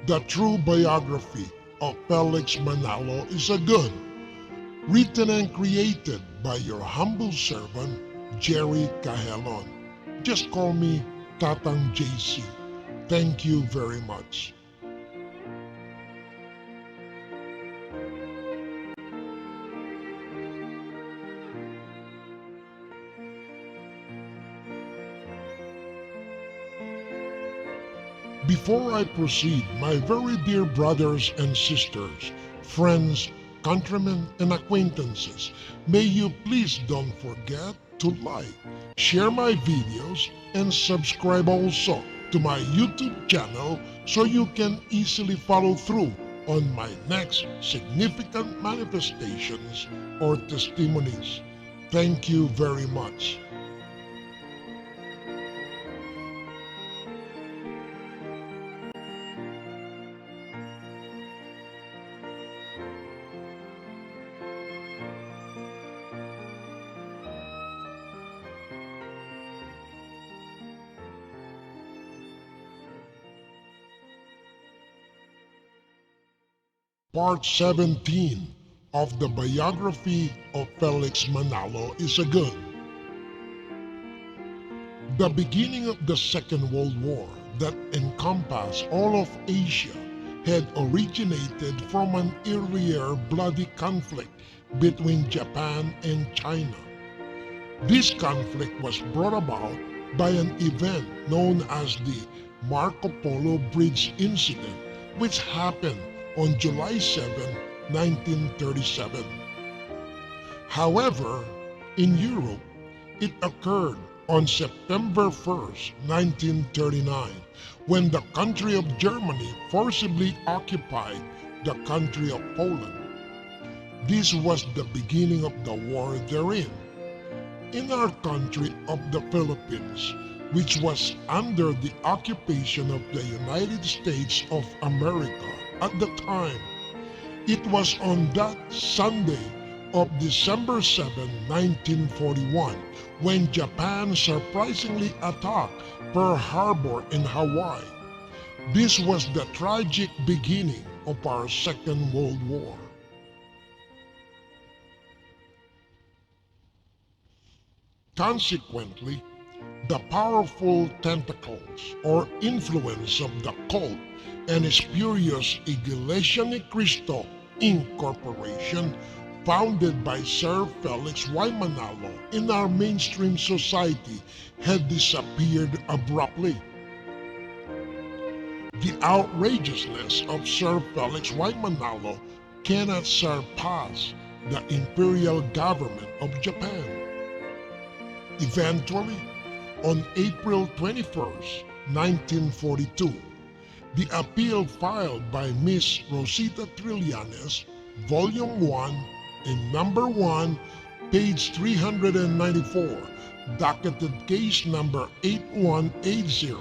The true biography of Felix Manalo is a good, written and created by your humble servant, Jerry Cahelon. Just call me Tatang JC. Thank you very much. Before I proceed, my very dear brothers and sisters, friends, countrymen, and acquaintances, may you please don't forget to like, share my videos, and subscribe also to my YouTube channel so you can easily follow through on my next significant manifestations or testimonies. Thank you very much. Part 17 of the Biography of Felix Manalo is a good. The beginning of the Second World War that encompassed all of Asia had originated from an earlier bloody conflict between Japan and China. This conflict was brought about by an event known as the Marco Polo Bridge Incident, which happened on July 7, 1937. However, in Europe, it occurred on September 1st, 1939, when the country of Germany forcibly occupied the country of Poland. This was the beginning of the war therein. In our country of the Philippines, which was under the occupation of the United States of America at the time, it was on that Sunday of December 7, 1941, when Japan surprisingly attacked Pearl Harbor in Hawaii. This was the tragic beginning of our Second World War. Consequently, the powerful tentacles or influence of the cult and spurious Iglesia ni Cristo INCorporation, founded by Sir Felix Y. Manalo in our mainstream society, had disappeared abruptly. The outrageousness of Sir Felix Y. Manalo cannot surpass the imperial government of Japan. Eventually, on April 21st, 1942, the appeal filed by Miss Rosita Trillanes, Volume 1, in Number 1, page 394, docketed case number 8180,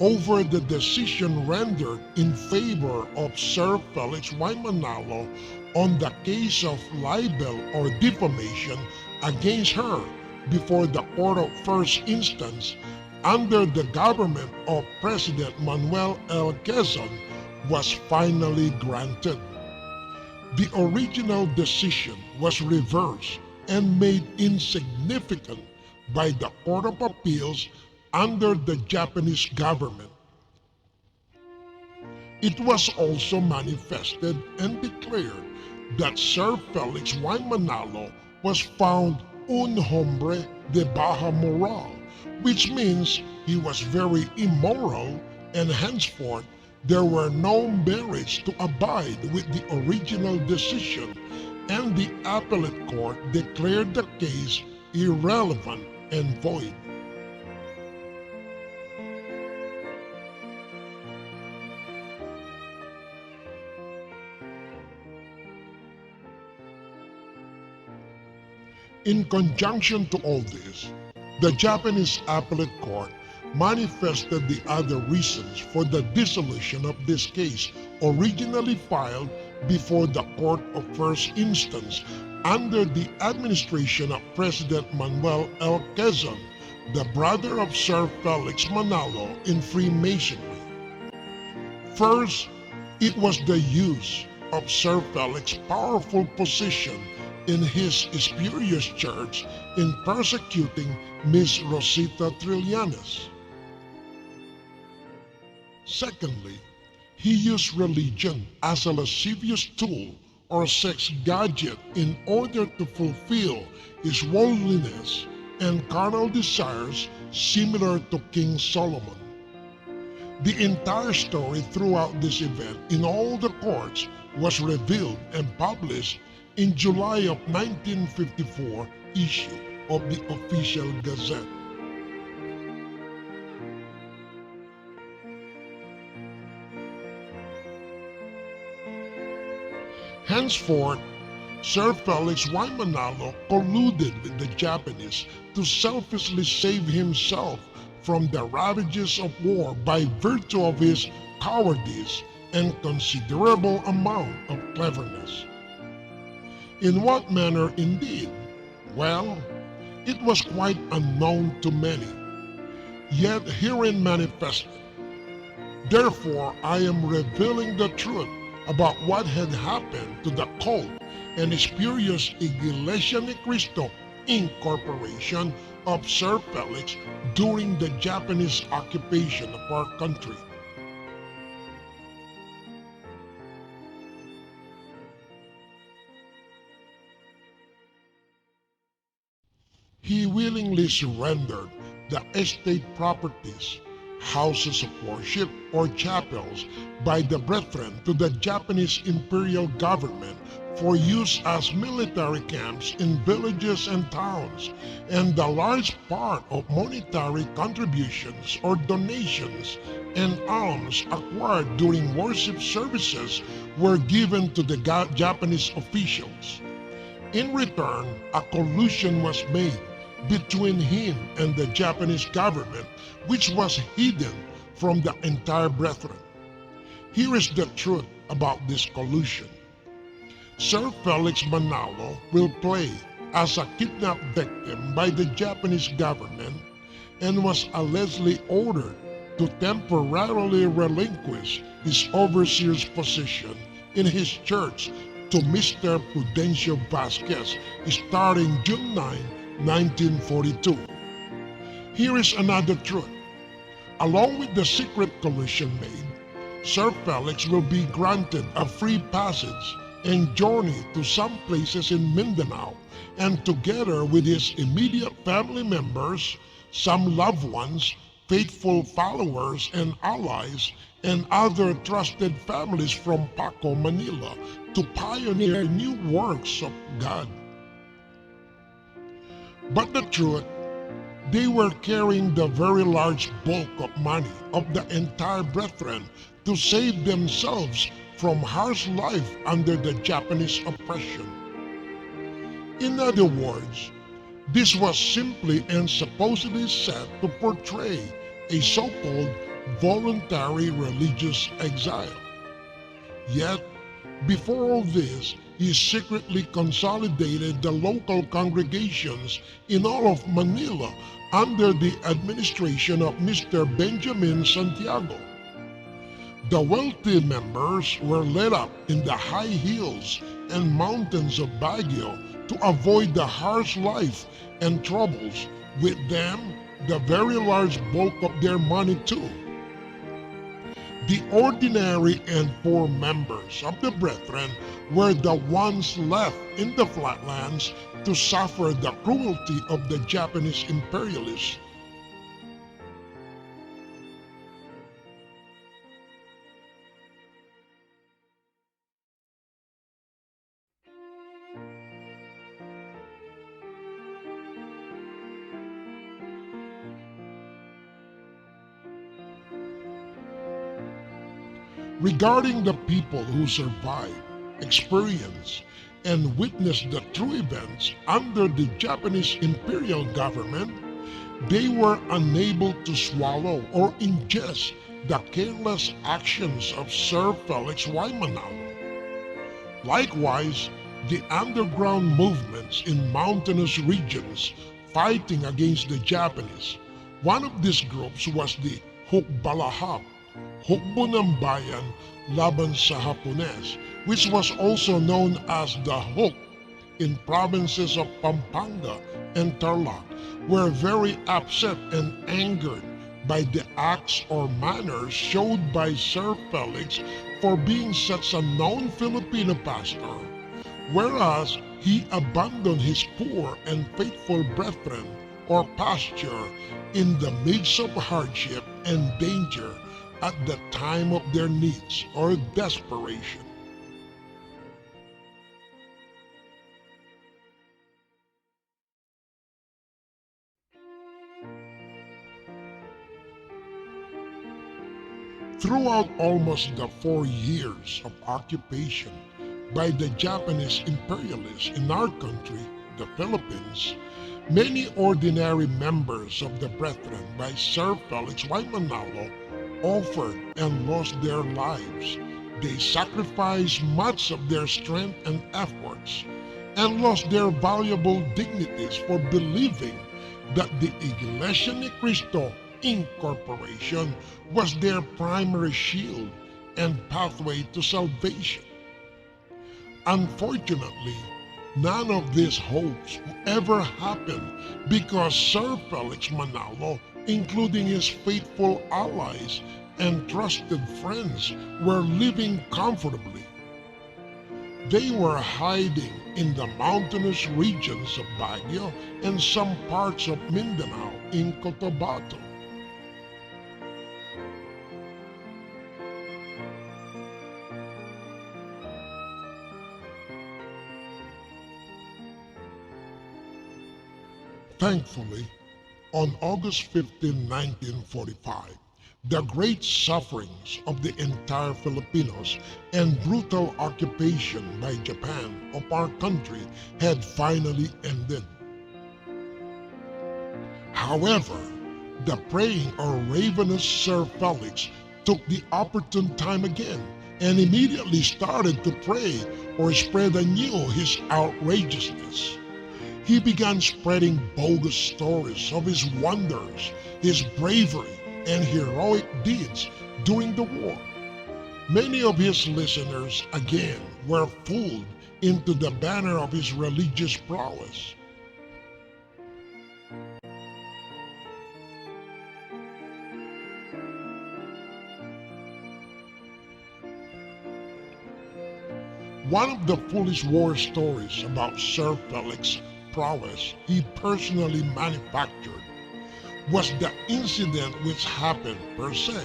over the decision rendered in favor of Sir Felix Y. Manalo on the case of libel or defamation against her before the Court of First Instance under the government of President Manuel L. Quezon was finally granted. The original decision was reversed and made insignificant by the Court of Appeals under the Japanese government. It was also manifested and declared that Sir Felix Y. Manalo was found un hombre de baja moral, which means he was very immoral, and henceforth there were no merits to abide with the original decision, and the appellate court declared the case irrelevant and void. In conjunction to all this, the Japanese appellate court manifested the other reasons for the dissolution of this case originally filed before the Court of First Instance under the administration of President Manuel L. Quezon, the brother of Sir Felix Manalo in Freemasonry. First, it was the use of Sir Felix's powerful position in his spurious church in persecuting Miss Rosita Trillanes. Secondly, he used religion as a lascivious tool or sex gadget in order to fulfill his worldliness and carnal desires similar to King Solomon. The entire story throughout this event in all the courts was revealed and published in July of 1954 issue of the Official Gazette. Henceforth, Sir Felix Y. Manalo colluded with the Japanese to selfishly save himself from the ravages of war by virtue of his cowardice and considerable amount of cleverness. In what manner indeed? Well, it was quite unknown to many, yet herein manifested. Therefore, I am revealing the truth about what had happened to the cult and spurious Iglesia ni Cristo INCorporation of Sir Felix during the Japanese occupation of our country. He willingly surrendered the estate properties, houses of worship, or chapels by the brethren to the Japanese imperial government for use as military camps in villages and towns, and the large part of monetary contributions or donations and alms acquired during worship services were given to the Japanese officials. In return, a collusion was made between him and the Japanese government, which was hidden from the entire brethren. Here is the truth about this collusion. Sir Felix Manalo will play as a kidnapped victim by the Japanese government and was allegedly ordered to temporarily relinquish his overseer's position in his church to Mr. Prudencio Vasquez starting June 9, 1942. Here is another truth. Along with the secret collusion made, Sir Felix will be granted a free passage and journey to some places in Mindanao, and together with his immediate family members, some loved ones, faithful followers and allies, and other trusted families from Paco, Manila, to pioneer new works of God. But the truth, they were carrying the very large bulk of money of the entire brethren to save themselves from harsh life under the Japanese oppression. In other words, this was simply and supposedly set to portray a so-called voluntary religious exile. Yet, before all this, he secretly consolidated the local congregations in all of Manila under the administration of Mr. Benjamin Santiago. The wealthy members were led up in the high hills and mountains of Baguio to avoid the harsh life and troubles, with them the very large bulk of their money too. The ordinary and poor members of the brethren were the ones left in the flatlands to suffer the cruelty of the Japanese imperialists. Regarding the people who survived, experienced, and witnessed the true events under the Japanese imperial government, they were unable to swallow or ingest the careless actions of Sir Felix Y. Manalo. Likewise, the underground movements in mountainous regions fighting against the Japanese. One of these groups was the Hukbalahap, hukbo ng bayan laban sa Hapones, which was also known as the Huk in provinces of Pampanga and Tarlac, were very upset and angered by the acts or manners showed by Sir Felix for being such a known Filipino pastor, whereas he abandoned his poor and faithful brethren or pasture in the midst of hardship and danger at the time of their needs or desperation. Throughout almost the 4 years of occupation by the Japanese imperialists in our country, the Philippines, many ordinary members of the Brethren by Sir Felix Y. Manalo offered and lost their lives. They sacrificed much of their strength and efforts and lost their valuable dignities for believing that the Iglesia ni Cristo INCorporation was their primary shield and pathway to salvation. Unfortunately, none of these hopes ever happened because Sir Felix Manalo, including his faithful allies and trusted friends, were living comfortably. They were hiding in the mountainous regions of Baguio and some parts of Mindanao in Cotabato. Thankfully, on August 15, 1945, the great sufferings of the entire Filipinos and brutal occupation by Japan of our country had finally ended. However, the praying or ravenous Sir Felix took the opportune time again and immediately started to pray or spread anew his outrageousness. He began spreading bogus stories of his wonders, his bravery, and heroic deeds during the war. Many of his listeners again were fooled into the banner of his religious prowess. One of the foolish war stories about Sir Felix' prowess he personally manufactured was the incident which happened per se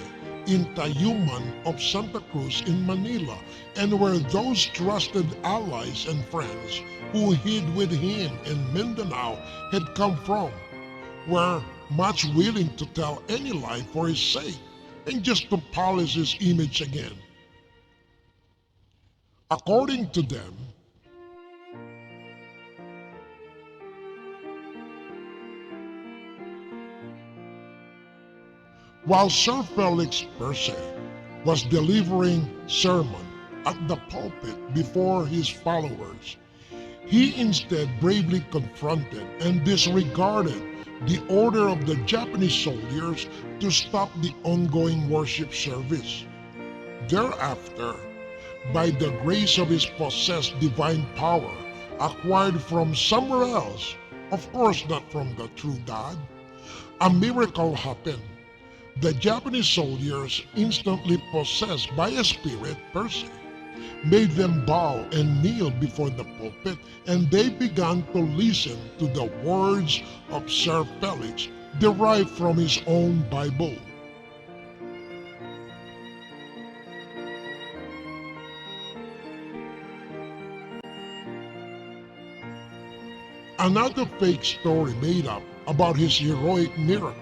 in Tayuman of Santa Cruz in Manila, and where those trusted allies and friends who hid with him in Mindanao had come from, were much willing to tell any lie for his sake and just to polish his image again. According to them, while Sir Felix per se was delivering sermon at the pulpit before his followers, he instead bravely confronted and disregarded the order of the Japanese soldiers to stop the ongoing worship service. Thereafter, by the grace of his possessed divine power, acquired from somewhere else, of course not from the true God, a miracle happened. The Japanese soldiers, instantly possessed by a spirit per se, made them bow and kneel before the pulpit, and they began to listen to the words of Sir Felix derived from his own Bible. Another fake story made up about his heroic miracle,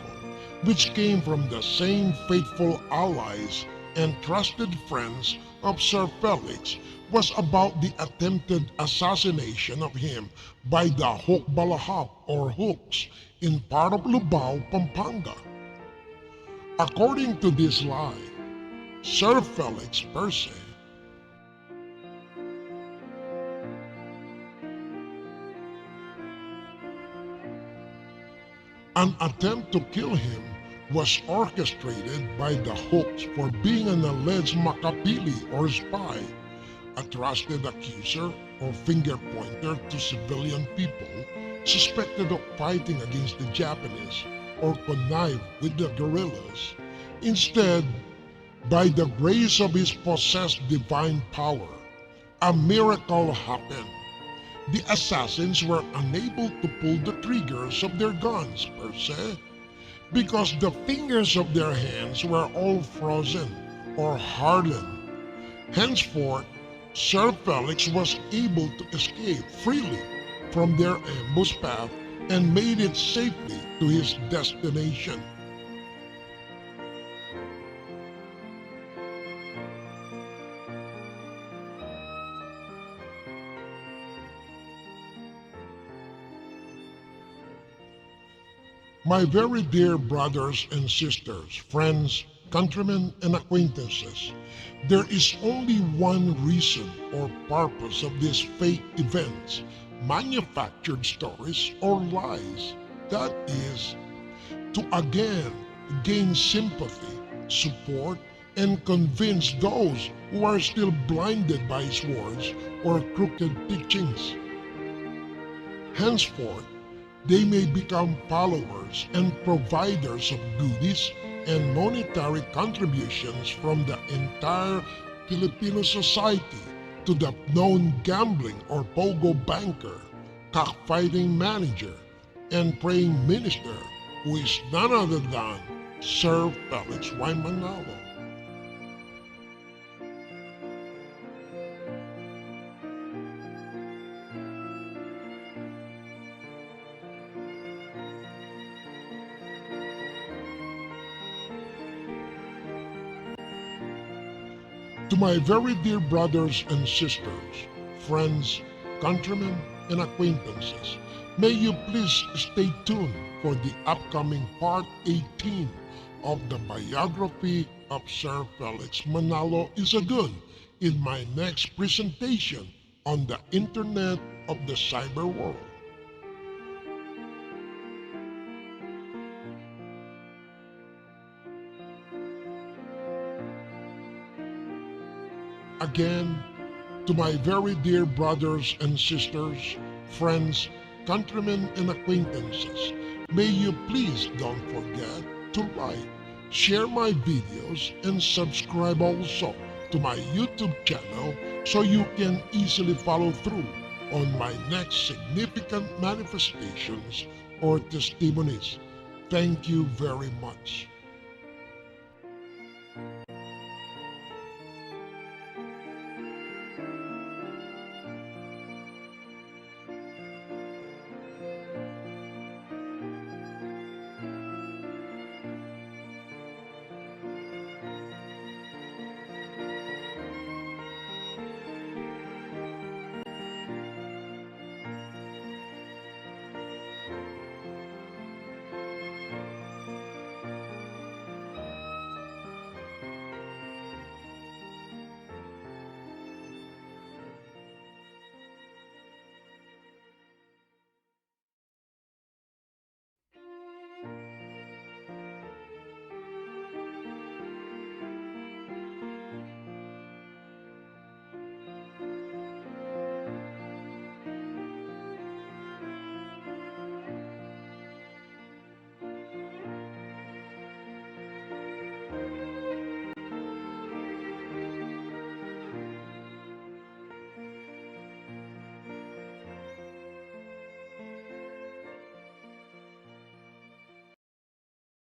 which came from the same faithful allies and trusted friends of Sir Felix, was about the attempted assassination of him by the Hukbalahap or Hooks in part of Lubao, Pampanga. According to this lie, Sir Felix per se an attempt to kill him was orchestrated by the hoax for being an alleged makapili or spy, a trusted accuser or finger pointer to civilian people suspected of fighting against the Japanese or connive with the guerrillas. Instead, by the grace of his possessed divine power, a miracle happened. The assassins were unable to pull the triggers of their guns per se because the fingers of their hands were all frozen or hardened. Henceforth, Sir Felix was able to escape freely from their ambush path and made it safely to his destination. My very dear brothers and sisters, friends, countrymen, and acquaintances, there is only one reason or purpose of these fake events, manufactured stories or lies. That is, to again gain sympathy, support, and convince those who are still blinded by his words or crooked teachings. Henceforth, they may become followers and providers of goodies and monetary contributions from the entire Filipino society to the known gambling or pogo banker, cockfighting manager, and praying minister who is none other than Sir Felix Y. Manalo. To my very dear brothers and sisters, friends, countrymen, and acquaintances, may you please stay tuned for the upcoming Part 18 of the biography of Sir Felix Manalo Isagun in my next presentation on the Internet of the Cyber World. Again, to my very dear brothers and sisters, friends, countrymen, and acquaintances, may you please don't forget to like, share my videos, and subscribe also to my YouTube channel so you can easily follow through on my next significant manifestations or testimonies. Thank you very much.